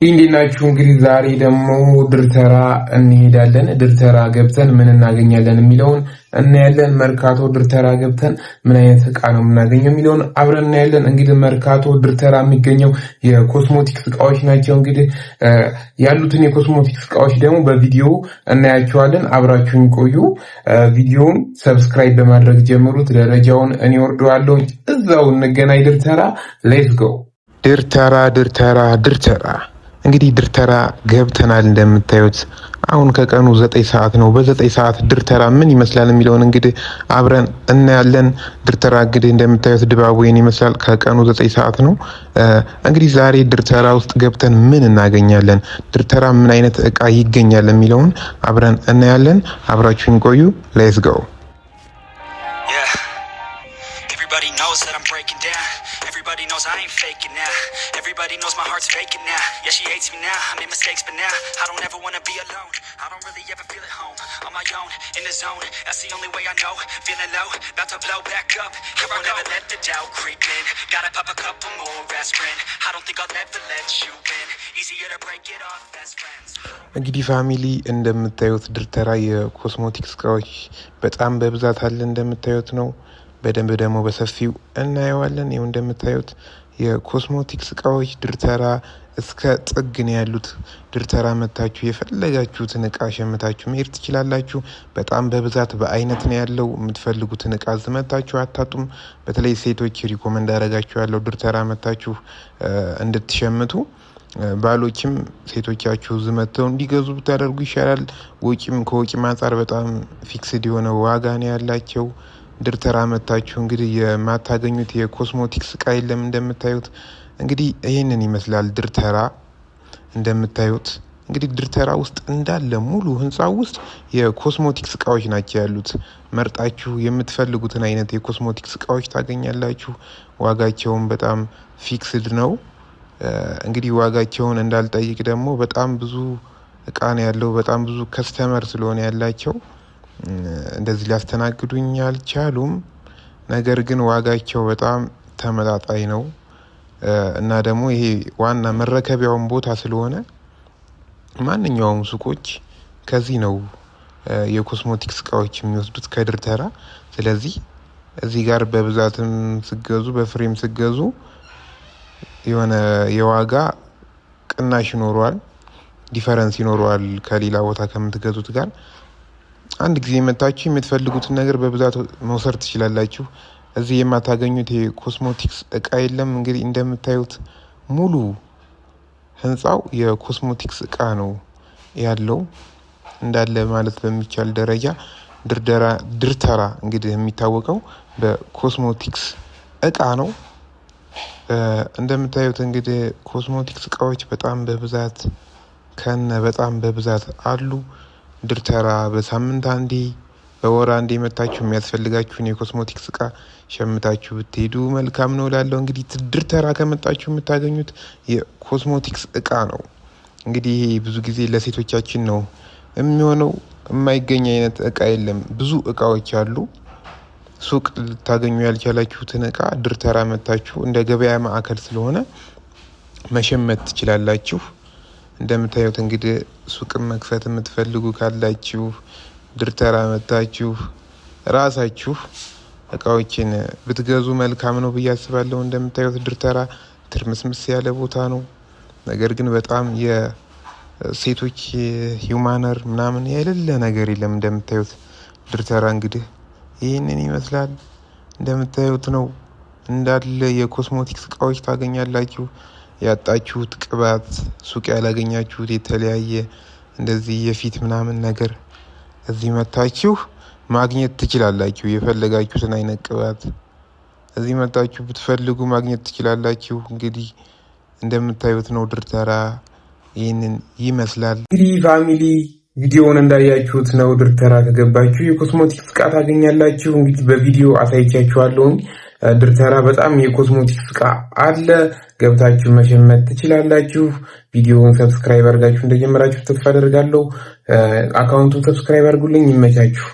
እንዴናችሁ እንግዲህ ዛሬ ደግሞ ድርተራ እንሄዳለን። ድርተራ ገብተን ምን እናገኛለን የሚለውን እናያለን። መርካቶ ድርተራ ገብተን ምን አይነት እቃ ነው የምናገኘው የሚለውን አብረን እናያለን። እንግዲህ መርካቶ ድርተራ የሚገኘው የኮስሞቲክስ እቃዎች ናቸው። እንግዲህ ያሉትን የኮስሞቲክስ እቃዎች ደግሞ በቪዲዮ እናያቸዋለን። አብራችሁን ቆዩ። ቪዲዮውን ሰብስክራይብ በማድረግ ጀምሩት። ደረጃውን እኔ ወርደዋለሁ። እዛው እንገናኝ። ድርተራ ሌትስ ጎ። ድርተራ እንግዲህ ድርተራ ገብተናል። እንደምታዩት አሁን ከቀኑ 9 ሰዓት ነው። በ9 ሰዓት ድርተራ ምን ይመስላል የሚለውን እንግዲህ አብረን እናያለን። ድርተራ እንግዲህ እንደምታዩት ድባቡ ይሄን ይመስላል። ከቀኑ 9 ሰዓት ነው። እንግዲህ ዛሬ ድርተራ ውስጥ ገብተን ምን እናገኛለን፣ ድርተራ ምን አይነት እቃ ይገኛል የሚለውን አብረን እናያለን። አብራችሁን ቆዩ። ሌትስ ጎ። Everybody knows that I'm breaking down. Everybody knows I ain't faking now. Everybody knows my heart's faking now. Yeah, she hates me now. I made mistakes, but now I don't ever wanna be alone. I don't really ever feel at home. On my own, in the zone. That's the only way I know. Feeling low, about to blow back up. Here I never let the doubt creep in. Gotta pop a couple more aspirin. I don't think I'll ever let you in. Easier to break it off best friends. እንግዲህ ፋሚሊ እንደምታዩት ድርተራ የኮስሞቲክስ እቃዎች በጣም በብዛት አለ። እንደምታዩት ነው። በደንብ ደግሞ በሰፊው እናየዋለን። ይኸው እንደምታዩት የኮስሞቲክስ እቃዎች ድርተራ እስከ ጥግ ነው ያሉት። ድርተራ መታችሁ የፈለጋችሁትን እቃ ሸምታችሁ መሄድ ትችላላችሁ። በጣም በብዛት በአይነት ነው ያለው። የምትፈልጉትን እቃ ዝመታችሁ አታጡም። በተለይ ሴቶች ሪኮመንድ አደርጋችኋለሁ ድርተራ መታችሁ እንድትሸምቱ። ባሎችም ሴቶቻችሁ ዝመተው እንዲገዙ ብታደርጉ ይሻላል። ወጪም ከወጪም አንጻር በጣም ፊክስድ የሆነ ዋጋ ነው ያላቸው። ድርተራ መታችሁ እንግዲህ የማታገኙት የኮስሞቲክስ እቃ የለም። እንደምታዩት እንግዲህ ይህንን ይመስላል ድርተራ። እንደምታዩት እንግዲህ ድርተራ ውስጥ እንዳለ ሙሉ ህንጻው ውስጥ የኮስሞቲክስ እቃዎች ናቸው ያሉት። መርጣችሁ የምትፈልጉትን አይነት የኮስሞቲክስ እቃዎች ታገኛላችሁ። ዋጋቸውም በጣም ፊክስድ ነው። እንግዲህ ዋጋቸውን እንዳልጠይቅ ደግሞ በጣም ብዙ እቃ ነው ያለው። በጣም ብዙ ከስተመር ስለሆነ ያላቸው እንደዚህ ሊያስተናግዱኝ አልቻሉም። ነገር ግን ዋጋቸው በጣም ተመጣጣኝ ነው እና ደግሞ ይሄ ዋና መረከቢያውን ቦታ ስለሆነ ማንኛውም ሱቆች ከዚህ ነው የኮስሞቲክስ እቃዎች የሚወስዱት ከድርተራ። ስለዚህ እዚህ ጋር በብዛትም ስገዙ በፍሬም ስገዙ የሆነ የዋጋ ቅናሽ ይኖረዋል፣ ዲፈረንስ ይኖረዋል ከሌላ ቦታ ከምትገዙት ጋር። አንድ ጊዜ መታችሁ የምትፈልጉትን ነገር በብዛት መውሰድ ትችላላችሁ። እዚህ የማታገኙት የኮስሞቲክስ እቃ የለም። እንግዲህ እንደምታዩት ሙሉ ህንጻው የኮስሞቲክስ እቃ ነው ያለው እንዳለ ማለት በሚቻል ደረጃ። ድርተራ እንግዲህ የሚታወቀው በኮስሞቲክስ እቃ ነው። እንደምታዩት እንግዲህ ኮስሞቲክስ እቃዎች በጣም በብዛት አሉ። ድርተራ በሳምንት አንዴ በወር አንዴ መታችሁ የሚያስፈልጋችሁን የኮስሞቲክስ እቃ ሸምታችሁ ብትሄዱ መልካም ነው እላለሁ። እንግዲህ ድርተራ ከመጣችሁ የምታገኙት የኮስሞቲክስ እቃ ነው። እንግዲህ ይሄ ብዙ ጊዜ ለሴቶቻችን ነው የሚሆነው። የማይገኝ አይነት እቃ የለም። ብዙ እቃዎች አሉ። ሱቅ ልታገኙ ያልቻላችሁትን እቃ ድርተራ መታችሁ እንደ ገበያ ማዕከል ስለሆነ መሸመት ትችላላችሁ። እንደምታዩት እንግዲህ ሱቅም መክፈት የምትፈልጉ ካላችሁ ድርተራ መታችሁ ራሳችሁ እቃዎችን ብትገዙ መልካም ነው ብዬ አስባለሁ። እንደምታዩት ድርተራ ትርምስምስ ያለ ቦታ ነው። ነገር ግን በጣም የሴቶች ሂውማነር ምናምን የሌለ ነገር የለም። እንደምታዩት ድርተራ እንግዲህ ይህንን ይመስላል። እንደምታዩት ነው እንዳለ የኮስሞቲክስ እቃዎች ታገኛላችሁ። ያጣችሁት ቅባት ሱቅ ያላገኛችሁት የተለያየ እንደዚህ የፊት ምናምን ነገር እዚህ መታችሁ ማግኘት ትችላላችሁ። የፈለጋችሁትን አይነት ቅባት እዚህ መታችሁ ብትፈልጉ ማግኘት ትችላላችሁ። እንግዲህ እንደምታዩት ነው ድርተራ ይህንን ይመስላል። እንግዲህ ፋሚሊ ቪዲዮውን እንዳያችሁት ነው። ድርተራ ከገባችሁ የኮስሞቲክስ እቃ ታገኛላችሁ። እንግዲህ በቪዲዮ አሳይቻችኋለሁ። ድርተራ በጣም የኮስሞቲክስ እቃ አለ። ገብታችሁ መሸመት ትችላላችሁ። ቪዲዮውን ሰብስክራይብ አድርጋችሁ እንደጀመራችሁ ተስፋ አደርጋለሁ። አካውንቱን ሰብስክራይብ አድርጉልኝ። ይመቻችሁ።